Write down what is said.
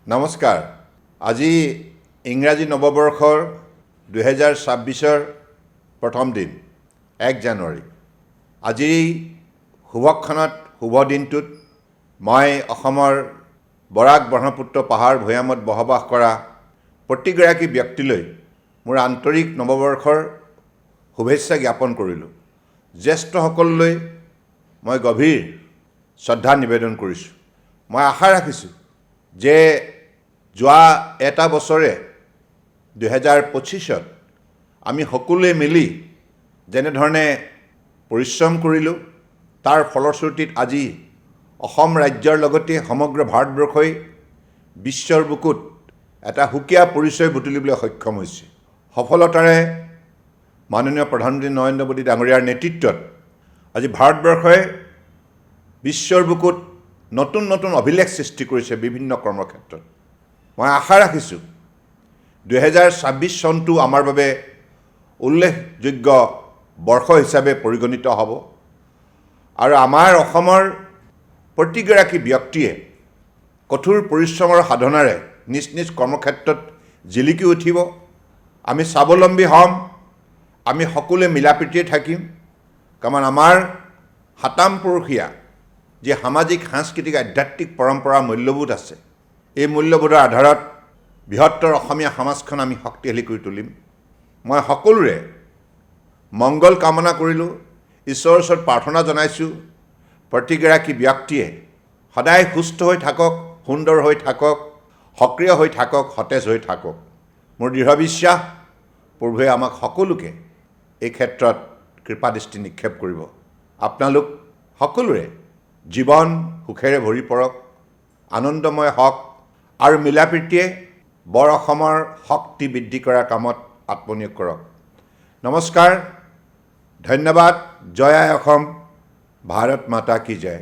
নমস্কাৰ। আজি ইংৰাজী নৱবৰ্ষৰ 2026-ৰ প্ৰথম দিন 1 জানুৱাৰী। আজিৰ এই শুভক্ষণত শুভ দিনটোত মই অসমৰ বৰাক ব্ৰহ্মপুত্ৰ পাহাৰ ভৈয়ামত বসবাস কৰা প্ৰতিগৰাকী ব্যক্তিলৈ মোৰ আন্তৰিক নৱবৰ্ষৰ শুভেচ্ছা জ্ঞাপন কৰিলোঁ। জ্যেষ্ঠসকললৈ মই গভীৰ শ্ৰদ্ধা নিবেদন কৰিছোঁ। মই আশা ৰাখিছোঁ যে যোৱা এটা বছৰে 2025ত আমি সকলোৱে মিলি যেনেধৰণে পৰিশ্ৰম কৰিলোঁ তাৰ ফলশ্ৰুতিত আজি অসম ৰাজ্যৰ লগতে সমগ্ৰ ভাৰতবৰ্ষই বিশ্বৰ বুকুত এটা সুকীয়া পৰিচয় বুটলিবলৈ সক্ষম হৈছে। সফলতাৰে মাননীয় প্ৰধানমন্ত্ৰী নৰেন্দ্ৰ মোদী ডাঙৰীয়াৰ নেতৃত্বত আজি ভাৰতবৰ্ষই বিশ্বৰ বুকুত নতুন নতুন অভিলেখ সৃষ্টি কৰিছে বিভিন্ন কৰ্মক্ষেত্ৰত। মই আশা ৰাখিছোঁ 2026 চনটো আমাৰ বাবে উল্লেখযোগ্য বৰ্ষ হিচাপে পৰিগণিত হ'ব আৰু আমাৰ অসমৰ প্ৰতিগৰাকী ব্যক্তিয়ে কঠোৰ পৰিশ্ৰমৰ সাধনাৰে নিজ নিজ কৰ্মক্ষেত্ৰত জিলিকি উঠিব। আমি স্বাৱলম্বী হ'ম, আমি সকলোৱে মিলাপ্ৰীতিৰে থাকিম। কাৰণ আমাৰ সাতামপুৰুষীয়া যি সামাজিক সাংস্কৃতিক আধ্যাত্মিক পৰম্পৰা মূল্যবোধ আছে, এই মূল্যবোধৰ আধাৰত বৃহত্তৰ অসমীয়া সমাজখন আমি শক্তিশালী কৰি তুলিম। মই সকলোৰে মংগল কামনা কৰিলোঁ, ঈশ্বৰৰ ওচৰত প্ৰাৰ্থনা জনাইছোঁ প্ৰতিগৰাকী ব্যক্তিয়ে সদায় সুস্থ হৈ থাকক, সুন্দৰ হৈ থাকক, সক্ৰিয় হৈ থাকক, সতেজ হৈ থাকক। মোৰ দৃঢ় বিশ্বাস প্ৰভুৱে আমাক সকলোকে এই ক্ষেত্ৰত কৃপাদৃষ্টি নিক্ষেপ কৰিব। আপোনালোক সকলোৰে জীৱন সুখেৰে ভৰি পৰক, আনন্দময় হওক আৰু মিলাপ্ৰীতিয়ে বৰ অসমৰ শক্তি বৃদ্ধি কৰাৰ কামত আত্মনিয়োগ কৰক। নমস্কাৰ, ধন্যবাদ। জয় আই অসম, ভাৰত মাতা কি জয়।